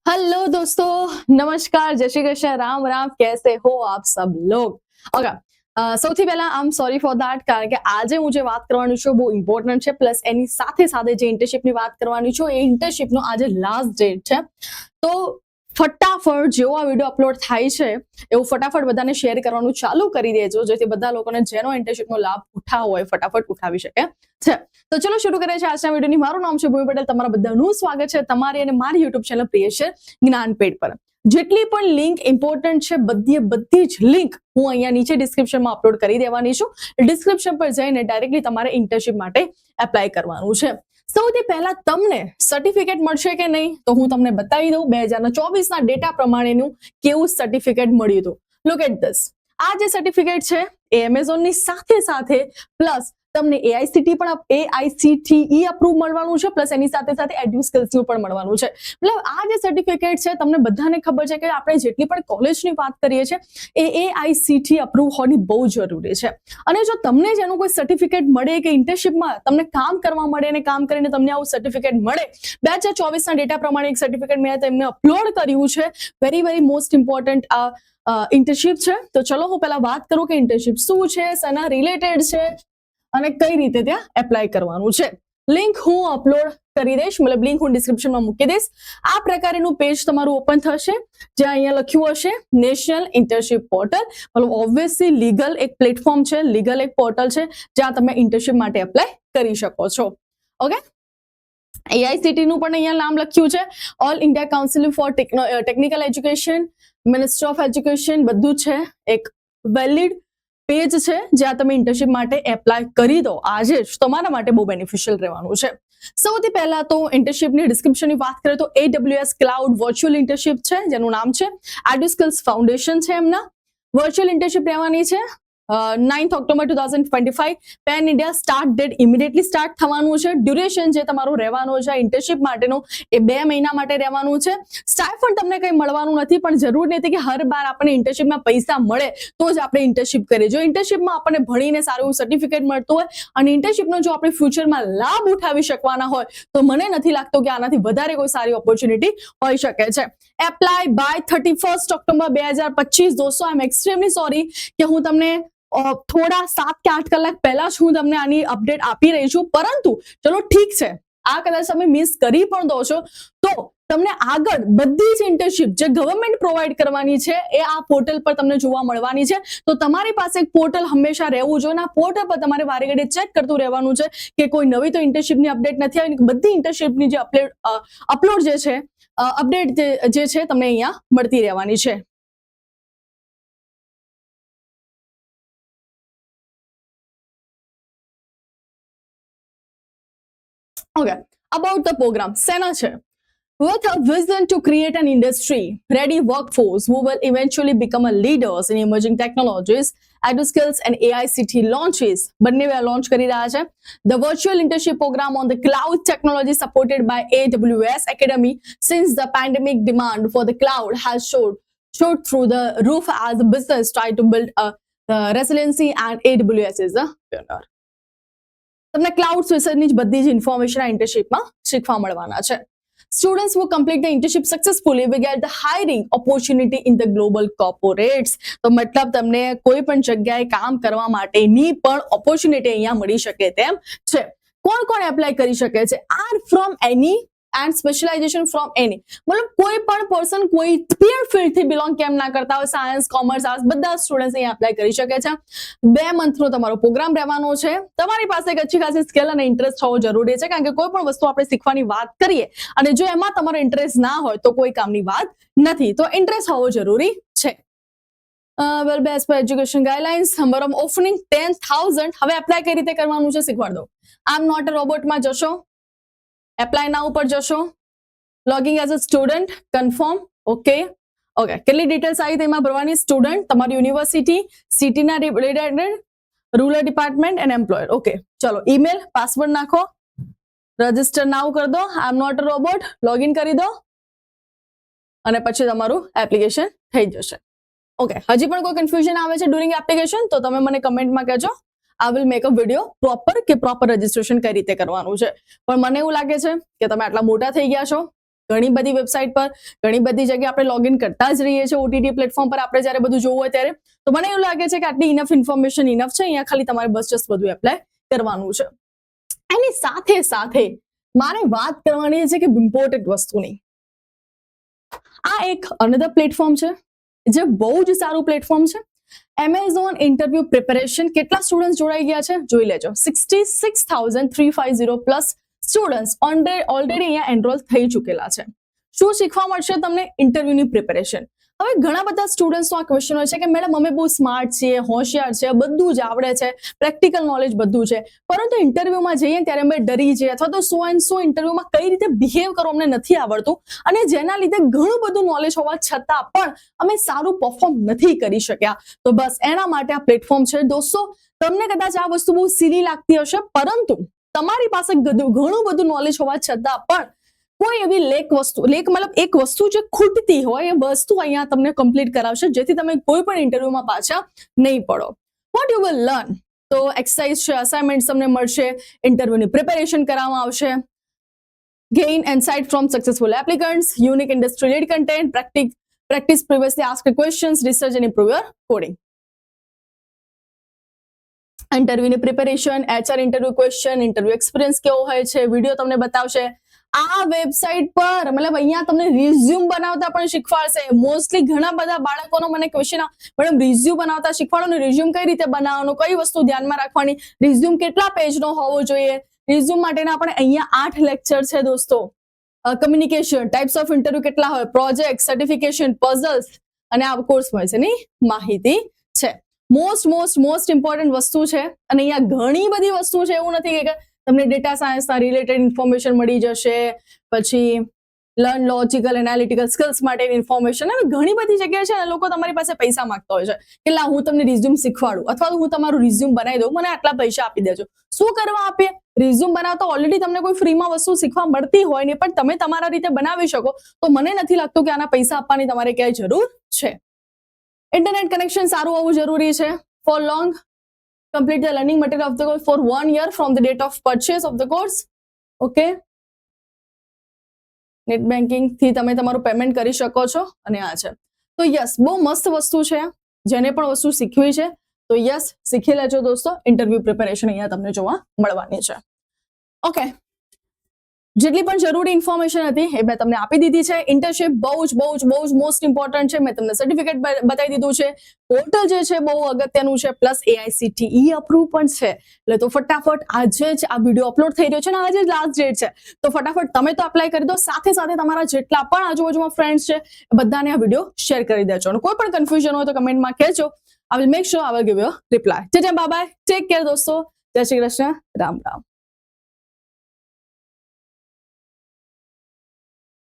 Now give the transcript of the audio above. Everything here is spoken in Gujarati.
हेलो दोस्तों, नमस्कार, जय श्री कृष्ण, राम राम, कैसे हो आप सब लोग? ओके, સૌથી પહેલા આમ સોરી ફોર ધેટ, કારણ કે આજે હું જે વાત કરવાની છું બહુ ઇમ્પોર્ટન્ટ છે, પ્લસ એની સાથે સાથે જે ઇન્ટર્નશિપની વાત કરવાની છું એ ઇન્ટર્નશિપનો આજે લાસ્ટ ડેટ છે. તો ફટાફટ જેવો આ વિડીયો અપલોડ થાય છે એવું ફટાફટ બધાને શેર કરવાનું ચાલુ કરી દેજો, જેથી બધા લોકોને જેનો ઇન્ટર્નશિપનો લાભ ઉઠાવવો હોય ફટાફટ ઉઠાવી શકે છે. તો ચલો શરૂ કરીએ છીએ આજના વિડીયોની. મારું નામ છે ભૂમિ પટેલ. તમારા બધાનું સ્વાગત છે તમારી અને મારી યુટ્યુબ ચેનલ પ્રિય છે જ્ઞાનપેટ પર. જેટલી પણ લિંક ઇમ્પોર્ટન્ટ છે બધી જ લિંક હું અહીંયા નીચે ડિસ્ક્રિપ્શનમાં અપલોડ કરી દેવાની છું. ડિસ્ક્રિપ્શન પર જઈને ડાયરેક્ટલી તમારે ઇન્ટર્નશિપ માટે એપ્લાય કરવાનું છે. સૌથી પહેલા તમને સર્ટિફિકેટ મળશે કે નહીં તો હું તમને બતાવી દઉં 2024ના ડેટા પ્રમાણેનું કેવું સર્ટિફિકેટ મળ્યું હતું. Look at this. આ જે સર્ટિફિકેટ છે એ એમેઝોનની સાથે પ્લસ તમને AICTE અપ્રૂવ મળવાનું છે, પ્લસ એની સાથે એડ્યુસ્કિલ્સનું પણ મળવાનું છે. મતલબ આ જે સર્ટિફિકેટ છે તમને બધાને ખબર છે કે આપણે જેટલી પણ કોલેજની વાત કરીએ છીએ એ AICTE અપ્રૂવ હોવાની બહુ જરૂરી છે. અને જો તમને જેનું કોઈ સર્ટિફિકેટ મળે કે ઇન્ટર્નશિપમાં તમને કામ કરવા મળે અને કામ કરીને તમને આવું સર્ટિફિકેટ મળે, 2024ના ડેટા પ્રમાણે એક સર્ટિફિકેટ મેં તેમને અપલોડ કર્યું છે. વેરી મોસ્ટ ઇમ્પોર્ટન્ટ ઇન્ટર્નશિપ છે. તો ચલો હું પહેલા વાત કરું કે ઇન્ટર્નશિપ શું છે, શેના રિલેટેડ છે અને કઈ રીતે ત્યાં એપ્લાય કરવાનું છે. લિંક હું અપલોડ કરી દઈશ, મતલબ લિંક હું ડિસ્ક્રિપ્શનમાં મૂકી દઈશ. આ પ્રકારનું પેજ તમારું ઓપન થશે જ્યાં અહીંયા લખ્યું હશે નેશનલ ઇન્ટર્નશિપ પોર્ટલ. મતલબ ઓબ્વિયસલી લીગલ એક પ્લેટફોર્મ છે, લીગલ એક પોર્ટલ છે જ્યાં તમે ઇન્ટર્નશિપ માટે એપ્લાય કરી શકો છો. ઓકે, AICTE નું પણ અહીંયા નામ લખ્યું છે, all India council four technical education, ministry of education, બધું છે. એક વેલિડ પેજ છે જ્યાં તમે ઇન્ટર્નશિપ માટે એપ્લાય કરી દો. આજે જ તમારા માટે બહુ બેનિફિશિયલ રહેવાનું છે. સૌથી પહેલા તો ઇન્ટર્નશિપની ડિસ્ક્રિપ્શનની વાત કરીએ તો AWS ક્લાઉડ વર્ચ્યુઅલ ઇન્ટર્નશિપ છે જેનું નામ છે એડ્યુસ્કિલ્સ ફાઉન્ડેશન છે. એમના વર્ચ્યુઅલ ઇન્ટર્નશિપ રહેવાની છે 9th October 2025. Pen India start date immediately start થવાનું છે. ડ્યુરેશન જે તમારું રહેવાનું છે ઇન્ટર્નશિપ માટેનું એ 2 મહિના માટે રહેવાનું છે. સ્ટાઇફન્ડ તમને કંઈ મળવાનું નથી, પણ જરૂર નથી કે હર બાર આપણને ઇન્ટર્નશિપમાં પૈસા મળે તો જ આપણે ઇન્ટર્નશિપ કરીએ. જો ઇન્ટર્નશિપમાં આપણને ભણીને સારું સર્ટિફિકેટ મળતું હોય અને ઇન્ટર્નશિપનો જો આપણે ફ્યુચરમાં લાભ ઉઠાવી શકવાના હોય તો મને નથી લાગતું કે આનાથી વધારે કોઈ સારી ઓપોર્ચ્યુનિટી હોઈ શકે છે. Apply by 31st October 2025. દોસ્તો આઈ એમ એક્સ્ટ્રીમલી સોરી કે હું તમને થોડા 7 કે 8 કલાક પહેલા જ હું તમને આની અપડેટ આપી રહી છું, પરંતુ ચલો ઠીક છે, આ કદાચ તમે મિસ કરી પણ દો છો તો તમને આગળ બધી જ ઇન્ટર્નશિપ જે ગવર્મેન્ટ પ્રોવાઈડ કરવાની છે એ આ પોર્ટલ પર તમને જોવા મળવાની છે. તો તમારી પાસે એક પોર્ટલ હંમેશા રહેવું જોઈએ. આ પોર્ટલ પર તમારે વારે ઘડીએ ચેક કરતું રહેવાનું છે કે કોઈ નવી તો ઇન્ટર્નશિપની અપડેટ નથી આવી. બધી ઇન્ટર્નશિપની જે અપલોડ જે છે અપડેટ જે છે તમને અહીંયા મળતી રહેવાની છે. Okay, about the program, સેના છે? With a vision to create an industry-ready workforce who will eventually become a leaders in emerging technologies, EduSkills and AICTE launches. બંને launch કરી રહ્યા છે. The virtual internship program on the cloud technology supported by AWS Academy. Since the pandemic, demand for the cloud has shot through the roof as the business try to build a resiliency, and AWS is a pioneer. તમને ક્લાઉડ વિશેની બધી જ ઇન્ફોર્મેશન આ ઇન્ટર્નશિપમાં શીખવા મળવાના છે. Students who complete the internship successfully will get the hiring opportunity in the global corporates. તો મતલબ તમને કોઈ પણ જગ્યાએ કામ કરવા માટેની પણ ઓપોર્ચ્યુનિટી અહીંયા મળી શકે તેમ છે. કોણ એપ્લાય કરી શકે છે? Are from any and specialization from any. મતલબ કોઈ પણ પર્સન કોઈ ફિલ્ડ થી બિલોંગ કેમ ના કરતા હોય, સાયન્સ, કોમર્સ, આર્ટ્સ બધા સ્ટુડન્ટ્સ અહીંયા એપ્લાય કરી શકે છે. 2 મંથનો તમારો પ્રોગ્રામ રહેવાનો છે. તમારી પાસે એક अच्छी ખાસી સ્કિલ અને ઇન્ટરેસ્ટ હોવો જરૂરી છે, કારણ કે કોઈ પણ વસ્તુ આપણે શીખવાની વાત કરીએ અને જો એમાં તમારો ઇન્ટરેસ્ટ ના હોય તો કોઈ કામની વાત નથી. તો ઇન્ટરેસ્ટ હોવો જરૂરી છે. well, best per education guidelines, number of opening 10,000. હવે એપ્લાય કઈ રીતે કરવાનું છે શીખવાડ દઉં. આઈ એમ નોટ અ રોબોટમાં જશો, એપ્લાય નાઉ પર જશો, logging as a student, confirm, okay. કેટલી ડિટેલ્સ આવી તેમાં ભરવાની? સ્ટુડન્ટ, તમારી યુનિવર્સિટી, સિટીના related, rural department and employer. Okay, ચલો ઈમેલ, પાસવર્ડ નાખો, રજીસ્ટર નાઉ કરી દો. I am not a robot, login કરી દો અને પછી તમારું એપ્લિકેશન થઈ જશે. ઓકે, હજી પણ કોઈ કન્ફ્યુઝન આવે છે ડ્યુરિંગ એપ્લિકેશન તો તમે મને કમેન્ટમાં કહેજો. I will make a video proper registration કઈ રીતે કરવાનું છે. પણ મને એવું લાગે છે કે તમે આટલા મોટા થઈ ગયા છો ઘણી બધી વેબસાઇટ પર ઘણી બધી જગ્યાએ આપણે લોગિન કરતા જ રહીએ છીએ ઓટીટી પ્લેટફોર્મ પર આપણે જ્યારે બધું જોવું હોય ત્યારે. તો મને એવું લાગે છે કે આટલી ઇનફ ઇન્ફોર્મેશન ઇનફ છે. અહીંયા ખાલી તમારે બસ જસ્ટ બધું એપ્લાય કરવાનું છે. એની સાથે સાથે મારે વાત કરવાની છે કે ઇમ્પોર્ટન્ટ વસ્તુની. આ એક અનધર પ્લેટફોર્મ છે જે બહુ જ સારું પ્લેટફોર્મ છે. Amazon interview preparation. કેટલા સ્ટુડન્ટ જોડાઈ ગયા છે જોઈ લેજો. 66,350 પ્લસ સ્ટુડન્ટ્સ ઓલરેડી અહીંયા એનરોલ થઈ ચૂકેલા છે. શું શીખવા મળશે તમને? ઇન્ટરવ્યુની પ્રિપેરેશન. હવે ઘણા બધા સ્ટુડન્ટ્સનો આ ક્વેશ્ચન હોય છે કે મેડમ અમે બહુ સ્માર્ટ છીએ, હોશિયાર છે, બધું જ આવડે છે, પ્રેક્ટિકલ નોલેજ બધું છે, પરંતુ ઇન્ટરવ્યુમાં જઈએ ત્યારે અમે ડરી જઈએ અથવા તો સો એન્ડ સો ઇન્ટરવ્યુમાં કઈ રીતે બિહેવ કરવું અમને નથી આવડતું અને જેના લીધે ઘણું બધું નોલેજ હોવા છતાં પણ અમે સારું પરફોર્મ નથી કરી શક્યા. તો બસ એના માટે આ પ્લેટફોર્મ છે દોસ્તો. તમને કદાચ આ વસ્તુ બહુ સીલી લાગતી હશે, પરંતુ તમારી પાસે ઘણું બધું નોલેજ હોવા છતાં પણ કોઈ એવી લેક મતલબ એક વસ્તુ જે ખૂટતી હોય એ વસ્તુ અહીંયા તમને કમ્પ્લીટ કરાવશે, જેથી તમે કોઈ પણ ઇન્ટરવ્યુમાં પાછા નહીં પડો. What you will learn? તો એક્સરસાઇઝ છે, અસાઇનમેન્ટ તમને મળશે, ઇન્ટરવ્યુની પ્રિપેરેશન કરવામાં આવશે, gain insight from successful applicants, unique industry lead content, practice previously asked questions, research and improve your coding. ઇન્ટરવ્યુની preparation, HR interview question, interview experience કેવો હોય છે, વિડીયો તમને બતાવશે. આ વેબસાઇટ પર મતલબ અહીંયા તમને રિઝ્યુમ બનાવતા પણ શીખવાડશે. મોસ્ટલી ઘણા બધા બાળકોનો મને ક્વેશ્ચન મેડમ રિઝ્યુમ બનાવતા શીખવાડો ને, રિઝ્યુમ કઈ રીતે બનાવવાનું, કઈ વસ્તુ ધ્યાનમાં રાખવાની, રિઝ્યુમ કેટલા પેજનો હોવો જોઈએ. રિઝ્યુમ માટેના આપણે અહીંયા 8 લેક્ચર છે દોસ્તો. કમ્યુનિકેશન, ટાઈપ્સ ઓફ ઇન્ટરવ્યુ કેટલા હોય, પ્રોજેક્ટ, સર્ટિફિકેશન, પઝલ્સ અને આ કોર્સ હોય છે ની માહિતી છે. મોસ્ટ ઇમ્પોર્ટન્ટ વસ્તુ છે અને અહીંયા ઘણી બધી વસ્તુ છે. એવું નથી કે તમને ડેટા સાયન્સના રિલેટેડ ઇન્ફોર્મેશન મળી જશે, પછી લર્ન લોજિકલ એનાલિટિકલ સ્કિલ્સ માટેની ઇન્ફોર્મેશન, અને ઘણી બધી જગ્યાએ છે લોકો તમારી પાસે પૈસા માંગતા હોય છે કે લા હું તમને રિઝ્યુમ શીખવાડું અથવા તો હું તમારું રિઝ્યુમ બનાવી દઉં, મને આટલા પૈસા આપી દેજો. શું કરવા આપીએ? રિઝ્યુમ બનાવતા ઓલરેડી તમને કોઈ ફ્રીમાં વસ્તુ શીખવા મળતી હોય ને, પણ તમે તમારા રીતે બનાવી શકો, તો મને નથી લાગતું કે આના પૈસા આપવાની તમારે ક્યાંય જરૂર છે. ઇન્ટરનેટ કનેક્શન સારું હોવું જરૂરી છે. Four long complete the learning material of the course for 1 year from the date of purchase of the course. Okay, net banking થી તમે તમારું પેમેન્ટ કરી શકો છો. અને આ છે તો યસ, બહુ મસ્ત વસ્તુ છે. જેને પણ વસ્તુ શીખવી છે તો યસ શીખી લેજો દોસ્તો. ઇન્ટરવ્યુ પ્રિપેરેશન અહીંયા તમને જોવા મળવાની છે. ઓકે, જેટલી પણ જરૂરી ઇન્ફોર્મેશન હતી એ મેં તમને આપી દીધી છે. ઇન્ટર્નશિપ બહુ જ મોસ્ટ ઇમ્પોર્ટન્ટ છે. મેં તમને સર્ટિફિકેટ બતાવી દીધું છે. પોર્ટલ જે છે બહુ અગત્યનું છે, પ્લસ AICTE અપ્રૂવ પણ છે. એટલે તો ફટાફટ આજે જ આ વિડીયો અપલોડ થઈ રહ્યો છે ને આજે જ લાસ્ટ ડેટ છે, તો ફટાફટ તમે તો અપ્લાય કરી દો. સાથે સાથે તમારા જેટલા પણ આજુબાજુમાં ફ્રેન્ડ્સ છે બધાને આ વિડીયો શેર કરી દેજો. અને કોઈ પણ કન્ફ્યુઝન હોય તો કમેન્ટમાં કહેજો. I will make sure I will give you a reply. Take care, bye bye. Take care દોસ્તો. જય શ્રી કૃષ્ણ. રામ રામ.